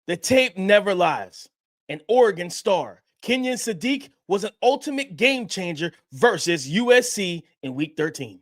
The tape never lies. An Oregon star, Kenyon Sadiq, was an ultimate game changer versus USC in Week 13.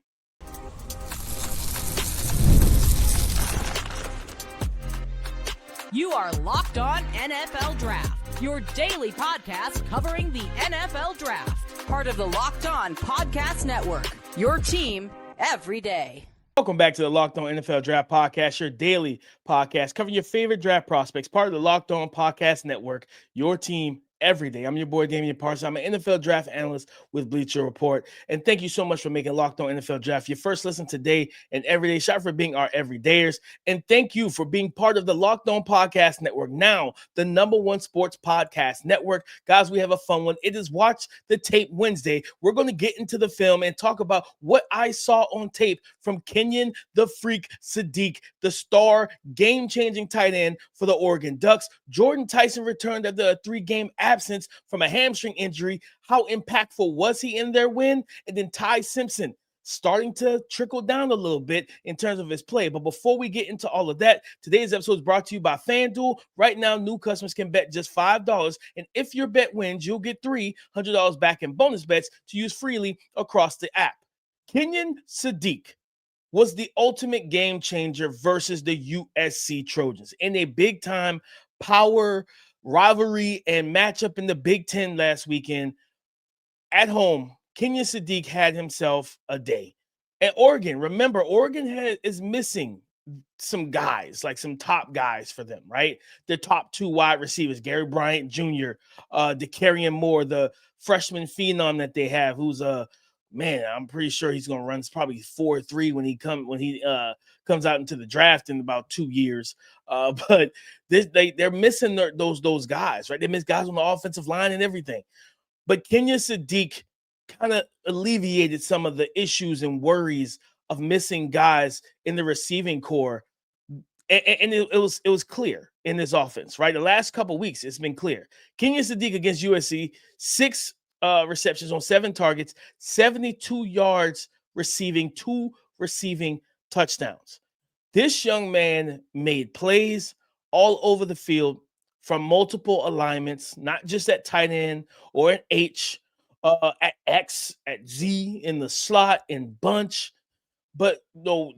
You are Locked On NFL Draft, your daily podcast covering the NFL Draft. Part of the Locked On Podcast Network, your team every day. Welcome back to the Locked On NFL Draft Podcast, your daily podcast covering your favorite draft prospects, part of the Locked On Podcast Network, your team every day. I'm your boy, Damian Parson. I'm an NFL draft analyst with Bleacher Report. And thank you so much for making Locked On NFL Draft your first listen today and every day. Shout out for being our everydayers. And thank you for being part of the Locked On Podcast Network, now the #1 sports podcast network. Guys, we have a fun one. It is Watch the Tape Wednesday. We're going to get into the film and talk about what I saw on tape from Kenyon the Freak Sadiq, the star game-changing tight end for the Oregon Ducks. Jordyn Tyson returned after a 3-game absence from a hamstring injury. How impactful was he in their win? And then Ty Simpson starting to trickle down a little bit in terms of his play. But before we get into all of that, today's episode is brought to you by FanDuel. Right now, new customers can bet just $5. And if your bet wins, you'll get $300 back in bonus bets to use freely across the app. Kenyon Sadiq was the ultimate game changer versus the USC Trojans in a big-time power rivalry and matchup in the Big Ten last weekend. At home, Kenyon Sadiq had himself a day. At Oregon, remember, Oregon is missing some guys, like some top guys for them, right? Their top 2 wide receivers, Gary Bryant Jr., DeCarrion Moore, the freshman phenom that they have, who's man, I'm pretty sure he's going to run probably 4.3 when he comes out into the draft in about 2 years. But they're missing those guys, right? They miss guys on the offensive line and everything. But Kenyon Sadiq kind of alleviated some of the issues and worries of missing guys in the receiving core. And it was clear in this offense, right? The last couple of weeks, it's been clear. Kenyon Sadiq against USC, 6 receptions on 7 targets, 72 yards receiving, 2 receiving touchdowns. This young man made plays all over the field from multiple alignments, not just at tight end or at H, at X, at Z, in the slot, in bunch. But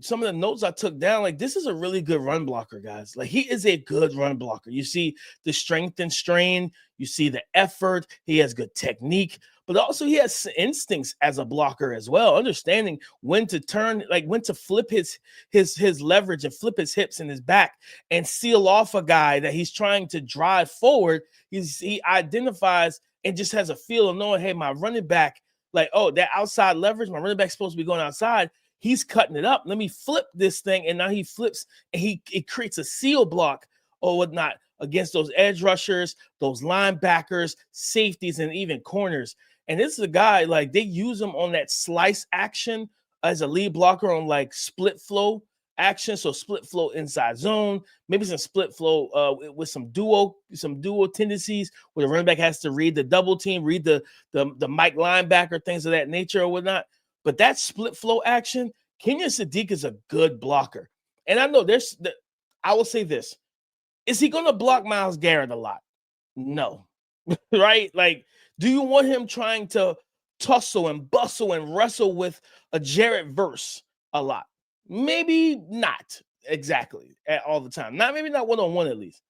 some of the notes I took down, like, this is a really good run blocker, guys. Like, he is a good run blocker. You see the strength and strain. You see the effort. He has good technique. But also he has instincts as a blocker as well, understanding when to turn, like when to flip his leverage and flip his hips and his back and seal off a guy that he's trying to drive forward. He identifies and just has a feel of knowing, hey, my running back, like, oh, that outside leverage, my running back's supposed to be going outside. He's cutting it up. Let me flip this thing. And now he flips and it creates a seal block or whatnot against those edge rushers, those linebackers, safeties, and even corners. And this is a guy, like, they use him on that slice action as a lead blocker on like split flow action. So split flow inside zone, maybe some split flow with some duo tendencies where the running back has to read the double team, read the Mike linebacker, things of that nature or whatnot. But that split flow action, Kenyon Sadiq is a good blocker. And I know I will say this. Is he going to block Myles Garrett a lot? No. Right? Like, do you want him trying to tussle and bustle and wrestle with a Jarrett Verse a lot? Maybe not exactly all the time. Maybe not one-on-one at least.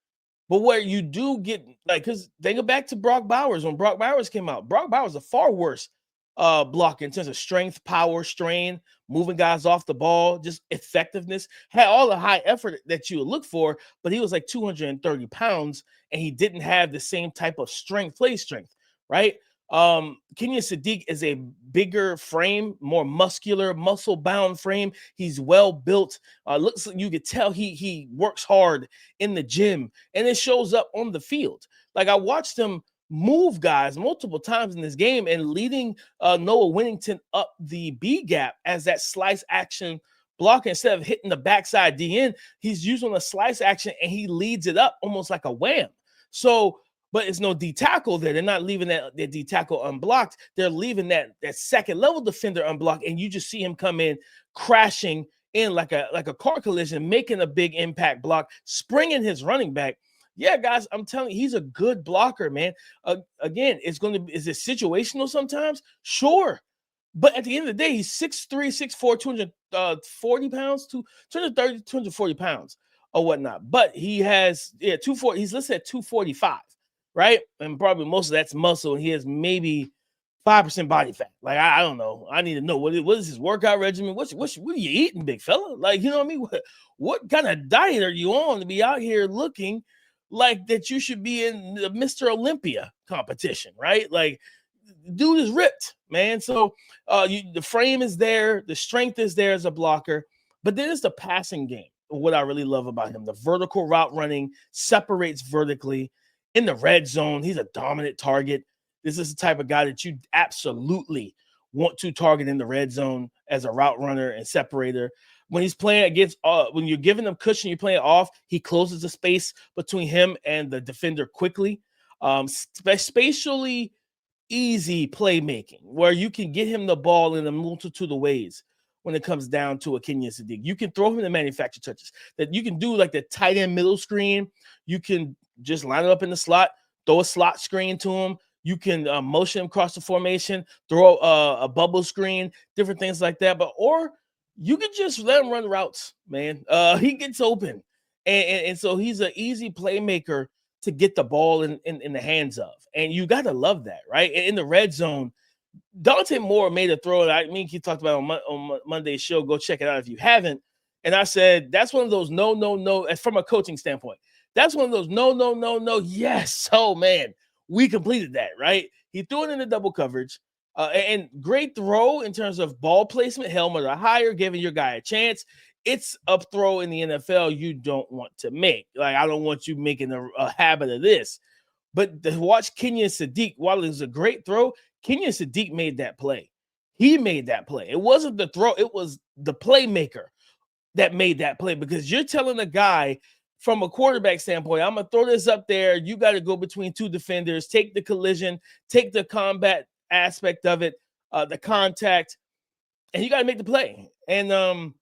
But where you do get, like, because they go back to Brock Bowers. When Brock Bowers came out, Brock Bowers is a far worse blocker in terms of strength, power, strain, moving guys off the ball, just effectiveness. Had all the high effort that you would look for, but he was like 230 pounds, and he didn't have the same type of play strength, right? Kenyon Sadiq is a bigger frame, more muscular, muscle-bound frame. He's well built. Looks like you could tell he works hard in the gym, and it shows up on the field. Like, I watched him move guys multiple times in this game and leading Noah Winnington up the B gap as that slice action blocker. Instead of hitting the backside DN, he's using a slice action and he leads it up almost like a wham. So, but it's no D tackle there. They're not leaving that D tackle unblocked. They're leaving that second level defender unblocked, and you just see him come in crashing in like a car collision, making a big impact block, springing his running back. Yeah, guys, I'm telling you, he's a good blocker, man. Again, is it situational sometimes? Sure. But at the end of the day, he's 6'3", 6'4", 240 pounds, 230, 240 pounds or whatnot. But he has, 240. He's listed at 245, right? And probably most of that's muscle. And he has maybe 5% body fat. Like, I don't know. I need to know what is his workout regimen? What are you eating, big fella? Like, you know what I mean? What kind of diet are you on to be out here looking like that you should be in the Mr. Olympia competition, right? Like, dude is ripped, man. So the frame is there, the strength is there as a blocker, but then it's the passing game. What I really love about him, the vertical route running, separates vertically in the red zone. He's a dominant target. This is the type of guy that you absolutely want to target in the red zone as a route runner and separator. When he's playing against, when you're giving him cushion, you're playing off, he closes the space between him and the defender quickly. Spatially easy playmaking where you can get him the ball in a multitude of ways when it comes down to a Kenyon Sadiq. You can throw him the manufactured touches that you can do, like the tight end middle screen. You can just line it up in the slot, throw a slot screen to him. You can motion him across the formation, throw a bubble screen, different things like that. Or you can just let him run routes, man. He gets open. And so he's an easy playmaker to get the ball in the hands of. And you got to love that, right? In the red zone, Dante Moore made a throw. I mean, he talked about on Monday's show. Go check it out if you haven't. And I said, that's one of those no, from a coaching standpoint. That's one of those no, yes. Oh, man, we completed that, right? He threw it in the double coverage. And great throw in terms of ball placement, helmet or higher, giving your guy a chance. It's a throw in the NFL you don't want to make. Like, I don't want you making a habit of this. But to watch Kenyon Sadiq, while it was a great throw, Kenyon Sadiq made that play. He made that play. It wasn't the throw. It was the playmaker that made that play, because you're telling a guy from a quarterback standpoint, I'm going to throw this up there. You got to go between two defenders, take the collision, take the combat aspect of it, the contact, and you got to make the play. And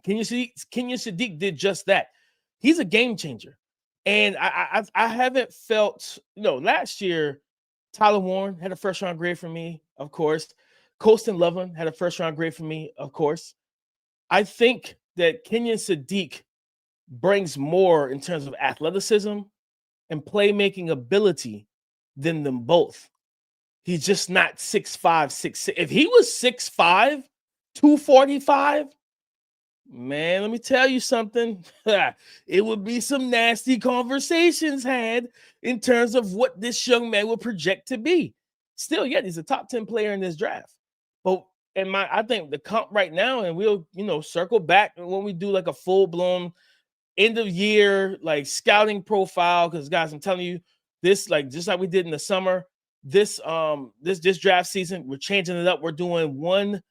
Kenyon Sadiq did just that. He's a game changer. And I haven't felt, last year, Tyler Warren had a first-round grade for me, of course. Colston Loveland had a first-round grade for me, of course. I think that Kenyon Sadiq brings more in terms of athleticism and playmaking ability than them both. He's just not 6'5", 6'6". If he was 6'5", 245, man, let me tell you something. It would be some nasty conversations had in terms of what this young man would project to be. Still, yet he's a top 10 player in this draft. But I think the comp right now, and we'll, circle back when we do like a full-blown end of year, like scouting profile. Because guys, I'm telling you, this, like, just like we did in the summer, this draft season, we're changing it up. We're doing when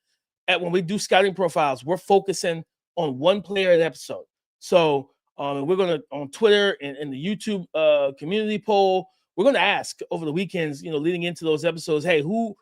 we do scouting profiles, we're focusing on one player an episode. So we're going to, on Twitter and in the YouTube community poll, we're going to ask over the weekends, leading into those episodes, hey, who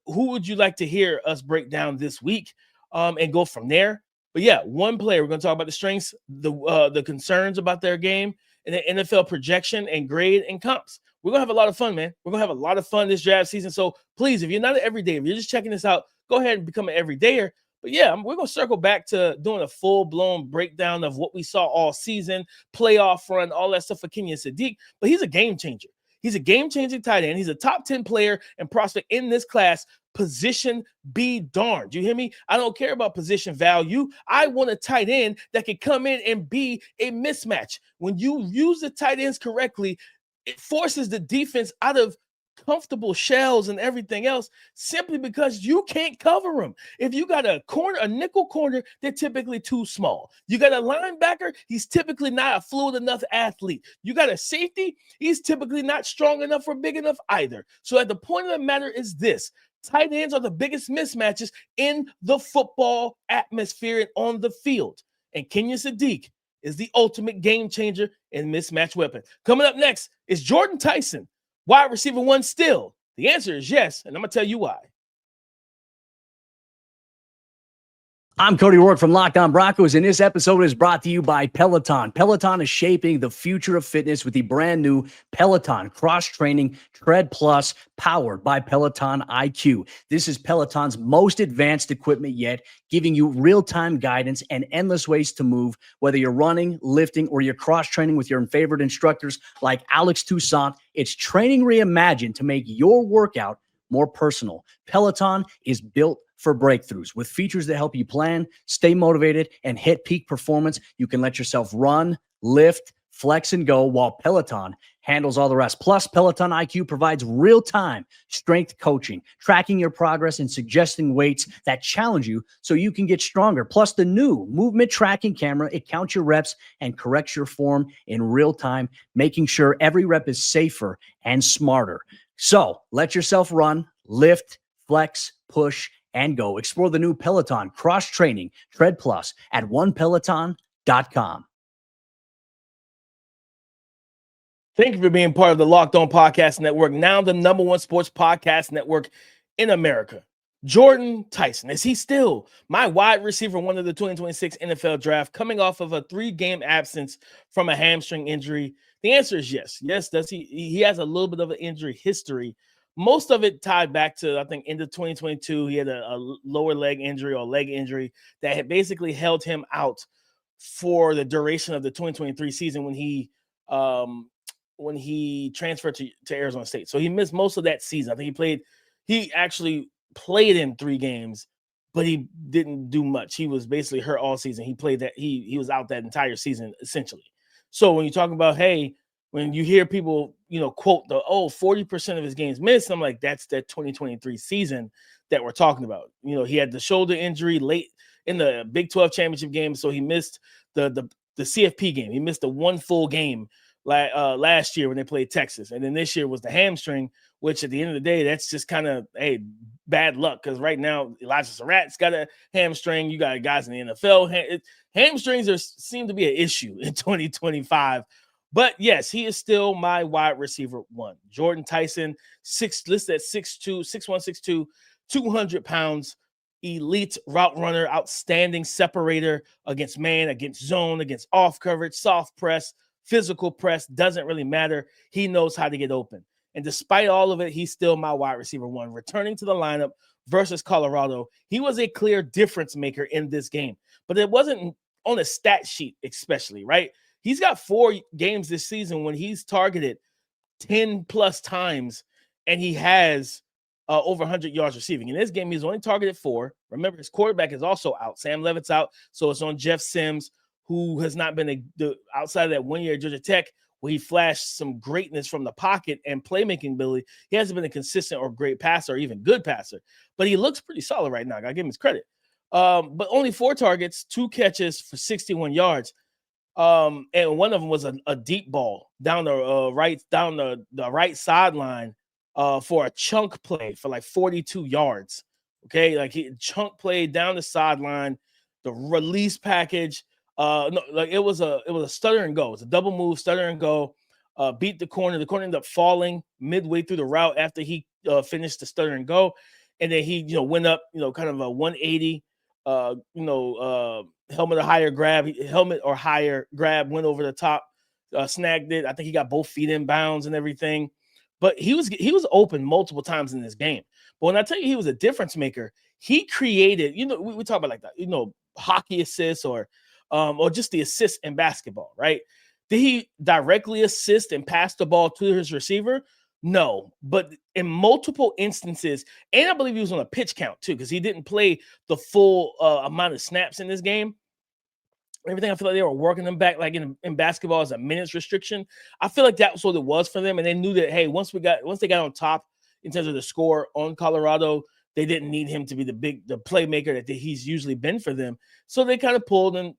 would you like to hear us break down this week, and go from there. But yeah, one player, we're going to talk about the strengths, the concerns about their game, and the NFL projection and grade and comps. We're going to have a lot of fun, man. We're going to have a lot of fun this draft season. So please, if you're not an everyday, if you're just checking this out, go ahead and become an everydayer. But yeah, we're going to circle back to doing a full-blown breakdown of what we saw all season, playoff run, all that stuff for Kenyon Sadiq. But he's a game changer. He's a game-changing tight end. He's a top 10 player and prospect in this class. Position be darned. You hear me? I don't care about position value. I want a tight end that can come in and be a mismatch. When you use the tight ends correctly, it forces the defense out of comfortable shells and everything else, simply because you can't cover them. If you got a nickel corner, they're typically too small. You got a linebacker, he's typically not a fluid enough athlete. You got a safety, he's typically not strong enough or big enough either. So at the point of the matter is this: tight ends are the biggest mismatches in the football atmosphere and on the field. And Kenyon Sadiq is the ultimate game changer and mismatch weapon. Coming up next is Jordyn Tyson, wide receiver one still. The answer is yes, and I'm going to tell you why. I'm Cody Rourke from Locked On Broncos, and this episode is brought to you by Peloton. Peloton is shaping the future of fitness with the brand new Peloton Cross-Training Tread Plus, powered by Peloton IQ. This is Peloton's most advanced equipment yet, giving you real-time guidance and endless ways to move, whether you're running, lifting, or you're cross-training with your favorite instructors like Alex Toussaint. It's training reimagined to make your workout more personal. Peloton is built for breakthroughs with features that help you plan, stay motivated, and hit peak performance. You can let yourself run, lift, flex, and go while Peloton handles all the rest. Plus, Peloton IQ provides real-time strength coaching, tracking your progress and suggesting weights that challenge you so you can get stronger. Plus, the new movement tracking camera, it counts your reps and corrects your form in real time, making sure every rep is safer and smarter. So let yourself run, lift, flex, push, and go. Explore the new Peloton Cross-Training Tread Plus at onepeloton.com. Thank you for being part of the Locked On Podcast Network, now the #1 sports podcast network in America. Jordyn Tyson, is he still my wide receiver one of the 2026 NFL Draft, coming off of a 3-game absence from a hamstring injury? The answer is yes. Yes, does he? He has a little bit of an injury history. Most of it tied back to, I think, end of 2022. He had a lower leg injury or leg injury that had basically held him out for the duration of the 2023 season when he transferred to Arizona State. So he missed most of that season. I think he actually played in 3 games, but he didn't do much. He was basically hurt all season. He played that he was out that entire season essentially. So when you talk about, hey, when you hear people, quote 40% of his games missed, I'm like, that's that 2023 season that we're talking about. He had the shoulder injury late in the Big 12 championship game, so he missed the CFP game. He missed the 1 full game last year when they played Texas, and then this year was the hamstring, which at the end of the day, that's just kind of bad luck, because right now Elijah Surratt's got a hamstring. You got guys in the NFL. Hamstrings seem to be an issue in 2025. But yes, he is still my wide receiver one. Jordyn Tyson, listed at 6'2", 6'1", 6'2", 200 pounds, elite route runner, outstanding separator against man, against zone, against off coverage, soft press, physical press, doesn't really matter. He knows how to get open. And despite all of it, he's still my wide receiver one. Returning to the lineup versus Colorado, he was a clear difference maker in this game. But it wasn't on a stat sheet especially, right? He's got 4 games this season when he's targeted 10 plus times, and he has over 100 yards receiving. In this game, he's only targeted 4. Remember, his quarterback is also out. Sam Levitt's out, so it's on Jeff Sims, who has not been outside of that 1 year at Georgia Tech, where he flashed some greatness from the pocket and playmaking ability. He hasn't been a consistent or great passer or even good passer, but he looks pretty solid right now. I gotta give him his credit. But only 4 targets, 2 catches for 61 yards. And one of them was a deep ball down the right sideline for a chunk play for like 42 yards. Okay, like he chunk play down the sideline, the release package. No, like it was a stutter and go. It's a double move, stutter and go. Beat the corner. The corner ended up falling midway through the route after he finished the stutter and go, and then he went up kind of a 180. Helmet or higher grab, went over the top, snagged it. I think he got both feet in bounds and everything. But he was open multiple times in this game. But when I tell you he was a difference maker, he created, we talk about like that, hockey assists or just the assist in basketball, right? Did he directly assist and pass the ball to his receiver? No, but in multiple instances, and I believe he was on a pitch count too, because he didn't play the full amount of snaps in this game. Everything, I feel like they were working them back, like in basketball, as a minutes restriction. I feel like that was what it was for them, and they knew that, hey, once they got on top in terms of the score on Colorado, they didn't need him to be the playmaker that he's usually been for them. So they kind of pulled him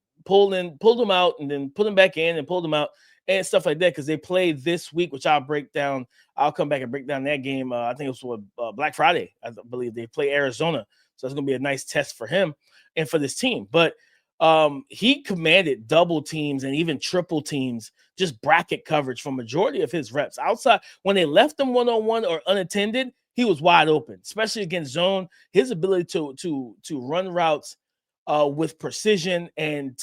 out, and then put him back in and pulled him out and stuff like that, because they played this week, which I'll break down. I'll come back and break down that game. I think it was Black Friday. I believe they play Arizona, so it's going to be a nice test for him and for this team. But he commanded double teams and even triple teams, just bracket coverage for majority of his reps. Outside, when they left him one-on-one or unattended, he was wide open, especially against zone. His ability to run routes with precision and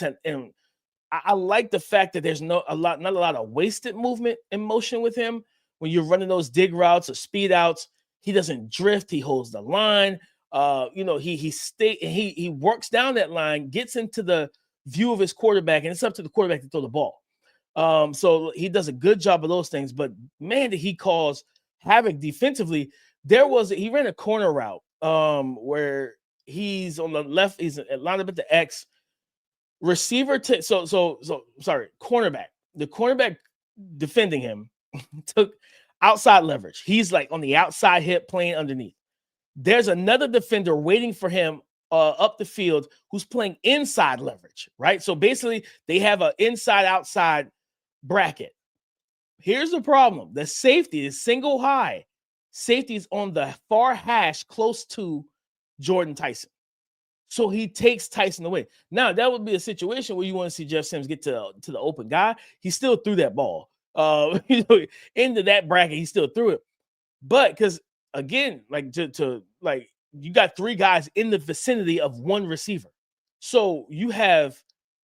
I like the fact that there's not a lot of wasted movement in motion with him. When you're running those dig routes or speed outs, he doesn't drift. He holds the line. He works down that line, gets into the view of his quarterback, and it's up to the quarterback to throw the ball. So he does a good job of those things. But man, did he cause havoc defensively. He ran a corner route where he's on the left, he's lined up at the X. Receiver cornerback. The cornerback defending him took outside leverage. He's like on the outside hip playing underneath. There's another defender waiting for him up the field who's playing inside leverage, right? So basically they have an inside-outside bracket. Here's the problem. The safety is single high. Safety is on the far hash close to Jordyn Tyson. So he takes Tyson away. Now, that would be a situation where you want to see Jeff Sims get to the open guy. He still threw that ball. Into that bracket, he still threw it. But because, again, you got 3 guys in the vicinity of 1 receiver. So you have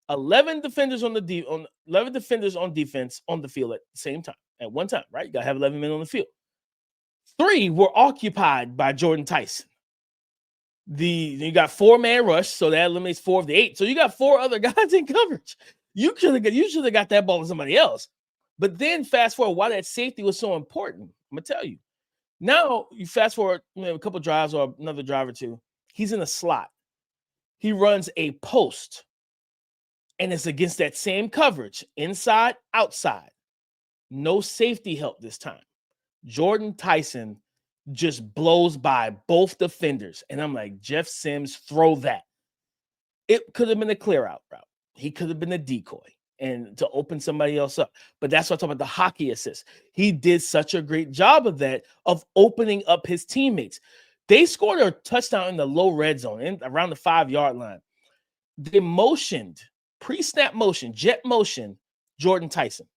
11 defenders on defense on the field at the same time, at one time, right? You got to have 11 men on the field. 3 were occupied by Jordyn Tyson. You got 4-man rush, so that eliminates 4 of the 8. So you got 4 other guys in coverage. You should have got that ball to somebody else. But then fast forward, why that safety was so important, I'm gonna tell you. Now you fast forward a couple drives or another drive or 2. He's in a slot. He runs a post, and it's against that same coverage, inside, outside. No safety help this time. Jordyn Tyson just blows by both defenders. And I'm like, Jeff Sims, throw that. It could have been a clear out route. He could have been a decoy and to open somebody else up. But that's what I'm talking about, the hockey assist. He did such a great job of that, of opening up his teammates. They scored a touchdown in the low red zone, around the 5-yard line. They motioned, pre-snap motion, jet motion, Jordyn Tyson.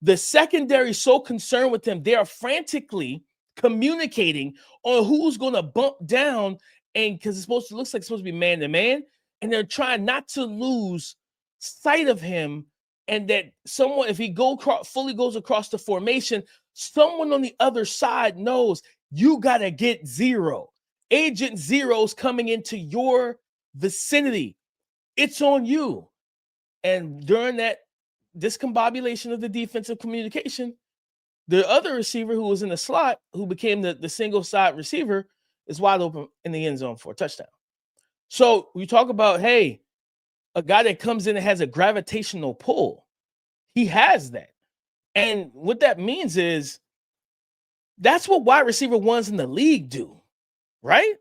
The secondary so concerned with him, they are frantically communicating on who's going to bump down, and because it looks like it's supposed to be man to man, and they're trying not to lose sight of him, and that someone, if he fully goes across the formation, someone on the other side knows you got to get 0. Agent Zero's coming into your vicinity. It's on you. And during that discombobulation of the defensive communication, the other receiver who was in the slot, who became the single side receiver, is wide open in the end zone for a touchdown. So we talk about, hey, a guy that comes in and has a gravitational pull. He has that. And what that means is that's what wide receiver ones in the league do, right?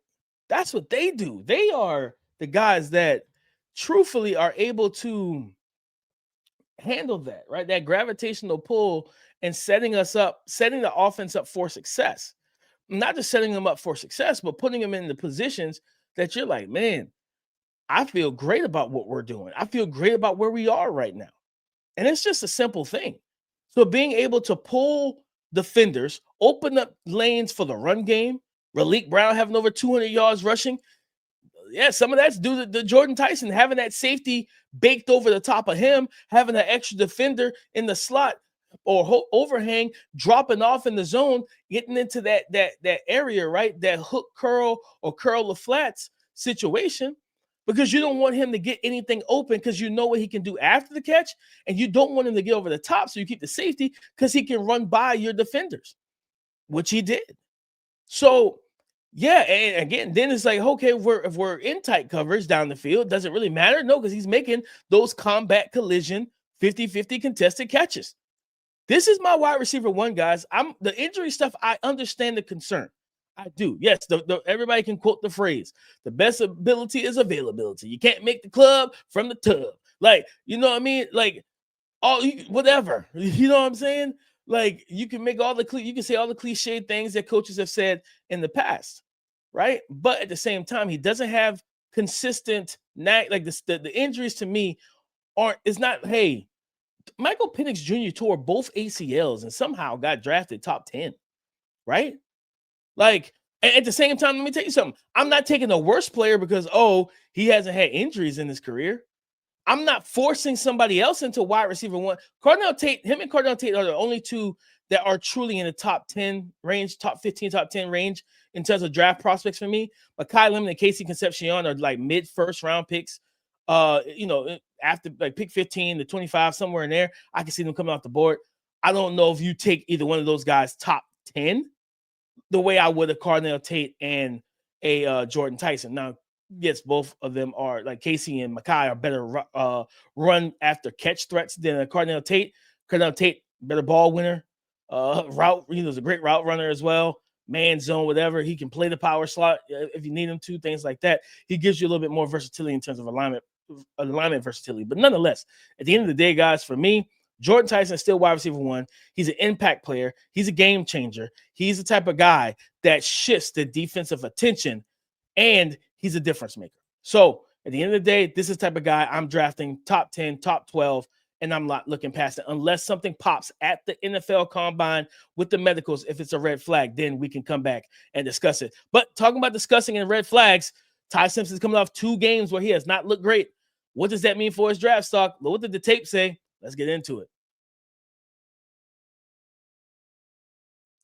That's what they do. They are the guys that truthfully are able to handle that, right? That gravitational pull and setting the offense up for success. Not just setting them up for success, but putting them in the positions that you're like, man, I feel great about what we're doing. I feel great about where we are right now. And it's just a simple thing. So being able to pull defenders, open up lanes for the run game, Raleek Brown having over 200 yards rushing. Yeah, some of that's due to Jordyn Tyson having that safety baked over the top of him, having an extra defender in the slot or overhang, dropping off in the zone, getting into that area, right? That hook curl or curl the flats situation, because you don't want him to get anything open because you know what he can do after the catch, and you don't want him to get over the top, so you keep the safety because he can run by your defenders, which he did. So, yeah, and again, then it's like, okay, if we're in tight coverage down the field, does it really matter? No, because he's making those combat collision 50-50 contested catches. This is my wide receiver one, guys. The injury stuff, I understand the concern. I do. Yes, everybody can quote the phrase, the best ability is availability. You can't make the club from the tub. Like, you know what I mean? Like, whatever. You know what I'm saying? Like, you can say all the cliche things that coaches have said in the past, right? But at the same time, he doesn't have consistent like the injuries to me it's not, hey, Michael Penix Jr. tore both ACLs and somehow got drafted top 10, right? Like, And at the same time, let me tell you something. I'm not taking the worst player because, he hasn't had injuries in his career. I'm not forcing somebody else into wide receiver one. Him and Cardell Tate are the only two that are truly in the top 10 range, top 15, top 10 range in terms of draft prospects for me. But Kai Lemon and Casey Concepcion are like mid-first round picks. After like pick 15 to 25, somewhere in there, I can see them coming off the board. I don't know if you take either one of those guys top 10 the way I would a Cardell Tate and a Jordyn Tyson. Now, yes, both of them are like Casey and Makai are better run after catch threats than a Cardell Tate. Cardell Tate, better ball winner, route. He's a great route runner as well. Man zone, whatever. He can play the power slot if you need him to, things like that. He gives you a little bit more versatility in terms of alignment versatility. But nonetheless, at the end of the day, guys, for me, Jordyn Tyson is still wide receiver one. He's an impact player. He's a game changer. He's the type of guy that shifts the defensive attention, and he's a difference maker. So at the end of the day, this is the type of guy I'm drafting top 10, top 12, and I'm not looking past it. Unless something pops at the NFL Combine with the medicals, if it's a red flag, then we can come back and discuss it. But talking about discussing and red flags, Ty Simpson's coming off 2 games where he has not looked great. What does that mean for his draft stock? What did the tape say? Let's get into it.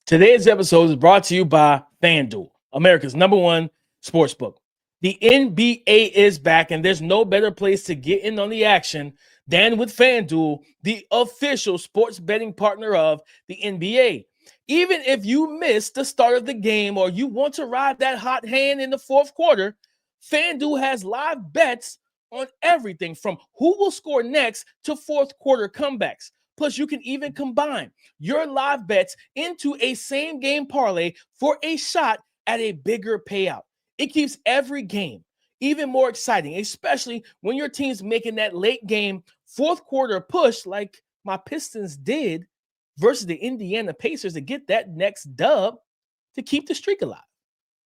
Today's episode is brought to you by FanDuel, America's #1 sportsbook. The NBA is back, and there's no better place to get in on the action than with FanDuel, the official sports betting partner of the NBA. Even if you miss the start of the game or you want to ride that hot hand in the fourth quarter, FanDuel has live bets on everything from who will score next to fourth quarter comebacks. Plus, you can even combine your live bets into a same game parlay for a shot at a bigger payout. It keeps every game even more exciting, especially when your team's making that late game fourth quarter push like my Pistons did versus the Indiana Pacers to get that next dub to keep the streak alive.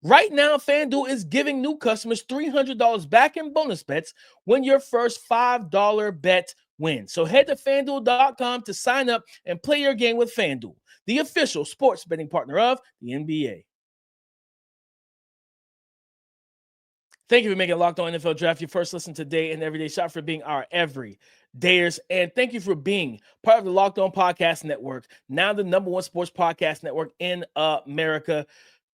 Right now, FanDuel is giving new customers $300 back in bonus bets when your first $5 bet wins. So head to FanDuel.com to sign up and play your game with FanDuel, the official sports betting partner of the NBA. Thank you for making Locked On NFL Draft your first listen today and everyday shot, for being our everydayers. And thank you for being part of the Locked On Podcast Network, now the #1 sports podcast network in America.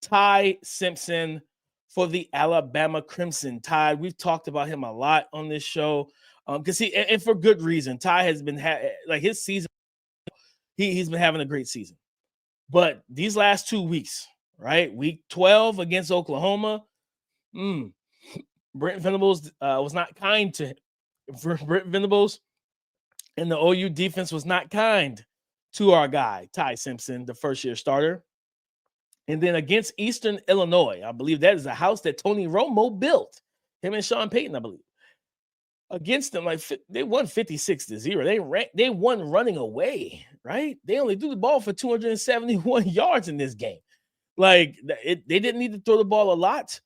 Ty Simpson for the Alabama Crimson Tide. We've talked about him a lot on this show because and for good reason. Ty has been like his season. He's been having a great season, but these last 2 weeks, right? Week 12 against Oklahoma, Brent Venables was not kind to him. Brent Venables and the OU defense was not kind to our guy Ty Simpson, the first-year starter. And then against Eastern Illinois, I believe that is a house that Tony Romo built, him and Sean Payton, I believe. Against them, like they won 56-0. They won running away, right? They only threw the ball for 271 yards in this game. Like they didn't need to throw the ball a lot.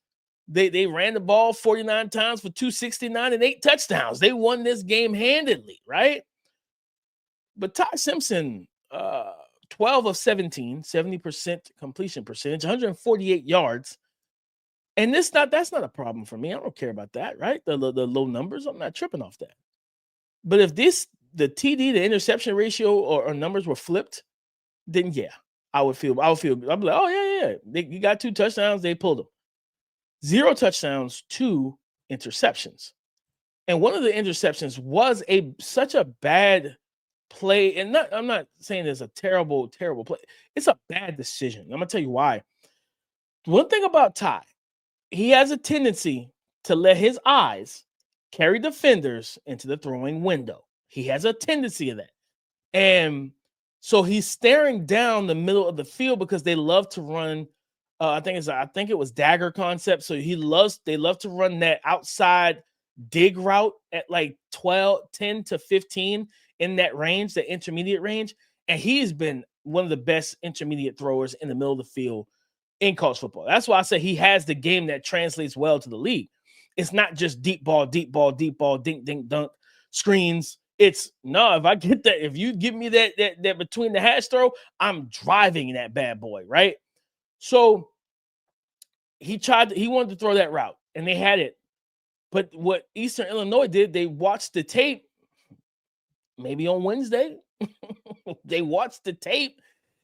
They ran the ball 49 times for 269 and 8 touchdowns. They won this game handedly, right? But Ty Simpson, 12 of 17, 70% completion percentage, 148 yards. And that's not a problem for me. I don't care about that, right? The low numbers, I'm not tripping off that. But if the TD, the interception ratio or numbers were flipped, then yeah, I would feel, I'd be like, oh yeah. You got 2 touchdowns, they pulled them. 0 touchdowns, 2 interceptions. And one of the interceptions was such a bad play, and I'm not saying it's a terrible play. It's a bad decision. I'm gonna tell you why. One thing about Ty, he has a tendency to let his eyes carry defenders into the throwing window. He has a tendency of that, and so he's staring down the middle of the field because they love to run. I think it was dagger concept. So they love to run that outside dig route at like 10 to 15 in that range, the intermediate range. And he's been one of the best intermediate throwers in the middle of the field in college football. That's why I say he has the game that translates well to the league. It's not just deep ball, dink, dink, dunk, screens. It's no, if I get that, if you give me that between the hash throw, I'm driving that bad boy, right? So he wanted to throw that route, and they had it. But what Eastern Illinois did, they watched the tape maybe on Wednesday. They watched the tape,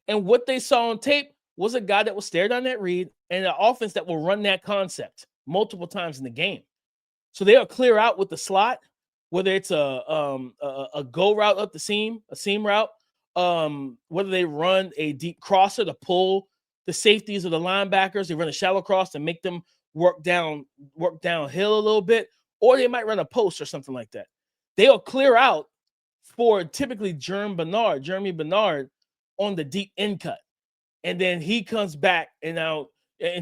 and what they saw on tape was a guy that will stare down that read and an offense that will run that concept multiple times in the game. So they'll clear out with the slot, whether it's a go route up the seam, a seam route, whether they run a deep crosser to pull the safeties or the linebackers, they run a shallow cross to make them work downhill a little bit, or they might run a post or something like that. They'll clear out for typically Jeremy Bernard on the deep end cut. And then he comes back and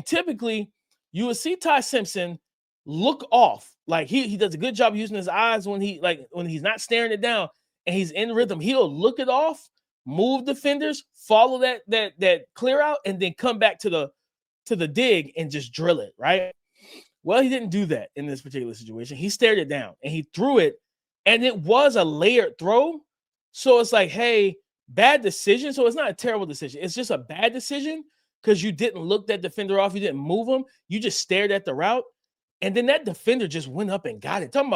typically you will see Ty Simpson look off. Like he does a good job using his eyes when he's not staring it down and he's in rhythm. He'll look it off, move defenders, follow that clear out, and then come back to the dig and just drill it, right? Well, he didn't do that in this particular situation. He stared it down and he threw it, and it was a layered throw. So it's like, hey, bad decision. So it's not a terrible decision. It's just a bad decision because you didn't look that defender off. You didn't move him. You just stared at the route. And then that defender just went up and got it. Talking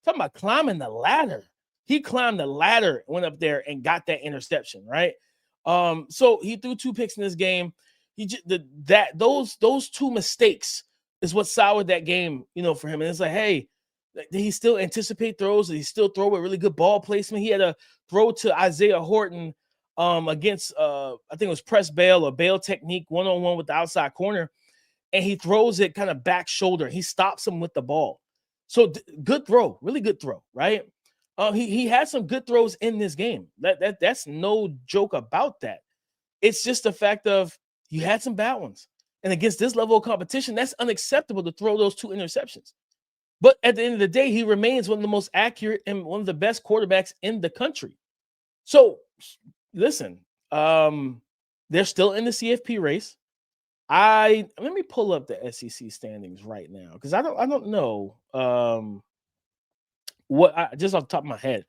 about climbing the ladder. He climbed the ladder, went up there and got that interception, right? So he threw 2 picks in this game. Those 2 mistakes is what soured that game, for him. And it's like, hey, did he still anticipate throws? Did he still throw with really good ball placement? He had a throw to Isaiah Horton against I think it was press bail or bail technique, one-on-one with the outside corner. And he throws it kind of back shoulder. He stops him with the ball. So good throw, really good throw, right? He had some good throws in this game. That's no joke about that. It's just the fact of you had some bad ones. And against this level of competition, that's unacceptable to throw those 2 interceptions. But at the end of the day, he remains one of the most accurate and one of the best quarterbacks in the country. So listen, they're still in the CFP race. Let me pull up the SEC standings right now because I don't know just off the top of my head.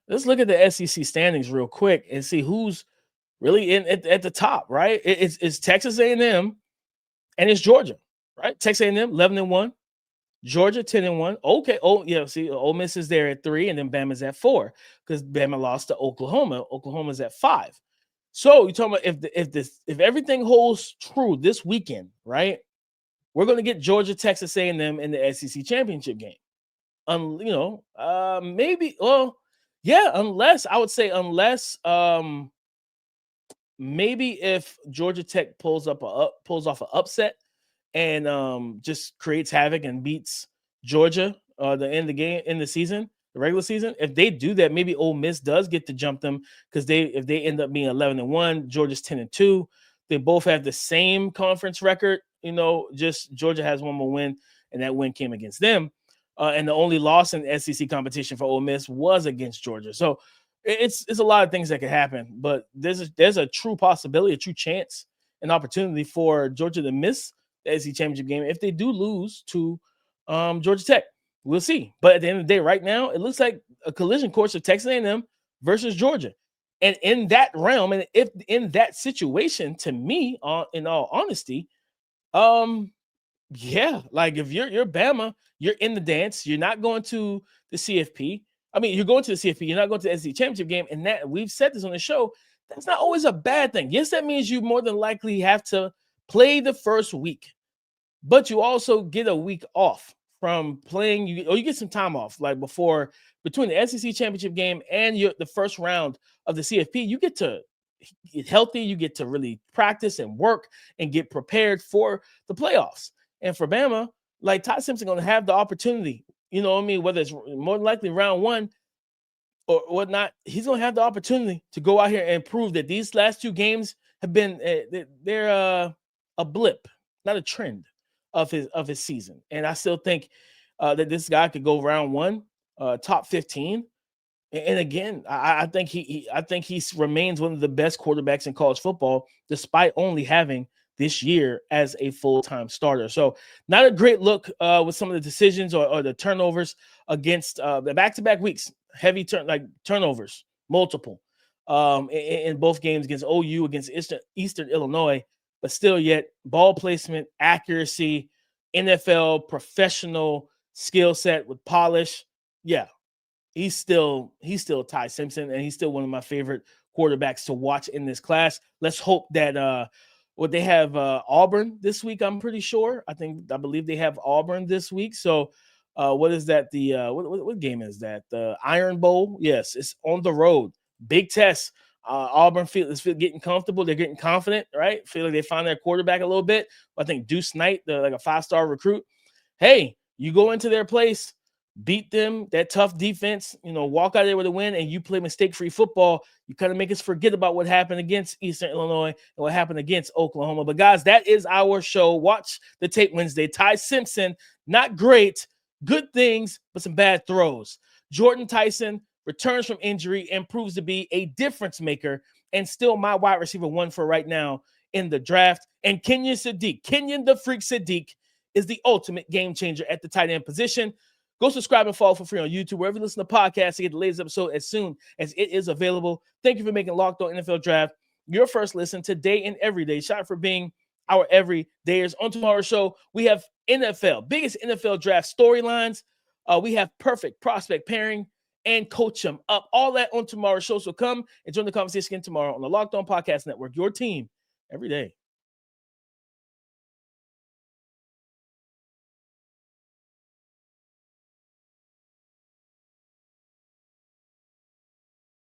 Let's look at the SEC standings real quick and see who's really in at the top. Right? It's Texas A&M and it's Georgia. Right? Texas A&M 11-1, Georgia 10-1. Okay. Oh yeah. See, Ole Miss is there at 3, and then Bama's at 4 because Bama lost to Oklahoma. Oklahoma's at 5. So you're talking about if everything holds true this weekend, right? We're going to get Georgia, Texas A&M in the SEC championship game. Maybe. Well, yeah. Unless maybe if Georgia Tech pulls off an upset and just creates havoc and beats Georgia the end of the game in the season. The regular season, if they do that, maybe Ole Miss does get to jump them because if they end up being 11-1, Georgia's 10-2. They both have the same conference record. Just Georgia has one more win, and that win came against them. And the only loss in SEC competition for Ole Miss was against Georgia. So it's a lot of things that could happen, but there's a true possibility, a true chance, an opportunity for Georgia to miss the SEC championship game if they do lose to Georgia Tech. We'll see. But at the end of the day, right now, it looks like a collision course of Texas A&M versus Georgia. And in that realm, and if in that situation, to me, in all honesty, yeah, like if you're Bama, you're in the dance. You're not going to the CFP. I mean, you're going to the CFP. You're not going to the SEC championship game. And that we've said this on the show. That's not always a bad thing. Yes, that means you more than likely have to play the first week, but you also get a week off from playing, you get some time off, like between the SEC championship game and the first round of the CFP. You get to get healthy, you get to really practice and work and get prepared for the playoffs. And for Bama, like Ty Simpson going to have the opportunity, whether it's more than likely round 1 or whatnot, he's going to have the opportunity to go out here and prove that these last 2 games have been they're a blip, not a trend of his season. And I still think that this guy could go round 1, top 15. And again, I think he remains one of the best quarterbacks in college football, despite only having this year as a full-time starter. So not a great look with some of the decisions or the turnovers against the back-to-back weeks, heavy turnovers, multiple in both games against OU, against Eastern Illinois, but still yet ball placement, accuracy, NFL professional skill set with polish. Yeah, he's still Ty Simpson, and he's still one of my favorite quarterbacks to watch in this class. Let's hope that they have Auburn this week. I'm pretty sure. I believe they have Auburn this week. So what is that? The what game is that? The Iron Bowl. Yes, it's on the road. Big test. Auburn is getting comfortable. They're getting confident, right? Feel like they found their quarterback a little bit. I think Deuce Knight, like a 5-star recruit. Hey, you go into their place, beat them, that tough defense, walk out there with a win, and you play mistake-free football. You kind of make us forget about what happened against Eastern Illinois and what happened against Oklahoma. But guys, that is our show. Watch the tape Wednesday. Ty Simpson, not great, good things, but some bad throws. Jordyn Tyson returns from injury and proves to be a difference maker, and still my wide receiver 1 for right now in the draft. And Kenyon the Freak Sadiq, is the ultimate game changer at the tight end position. Go subscribe and follow for free on YouTube, wherever you listen to podcasts, to get the latest episode as soon as it is available. Thank you for making Locked On NFL Draft your first listen today and every day. Shout out for being our everydayers. On tomorrow's show, we have biggest NFL draft storylines. We have perfect prospect pairing and coach them up. All that on tomorrow's show. So come and join the conversation again tomorrow on the Locked On Podcast Network, your team every day.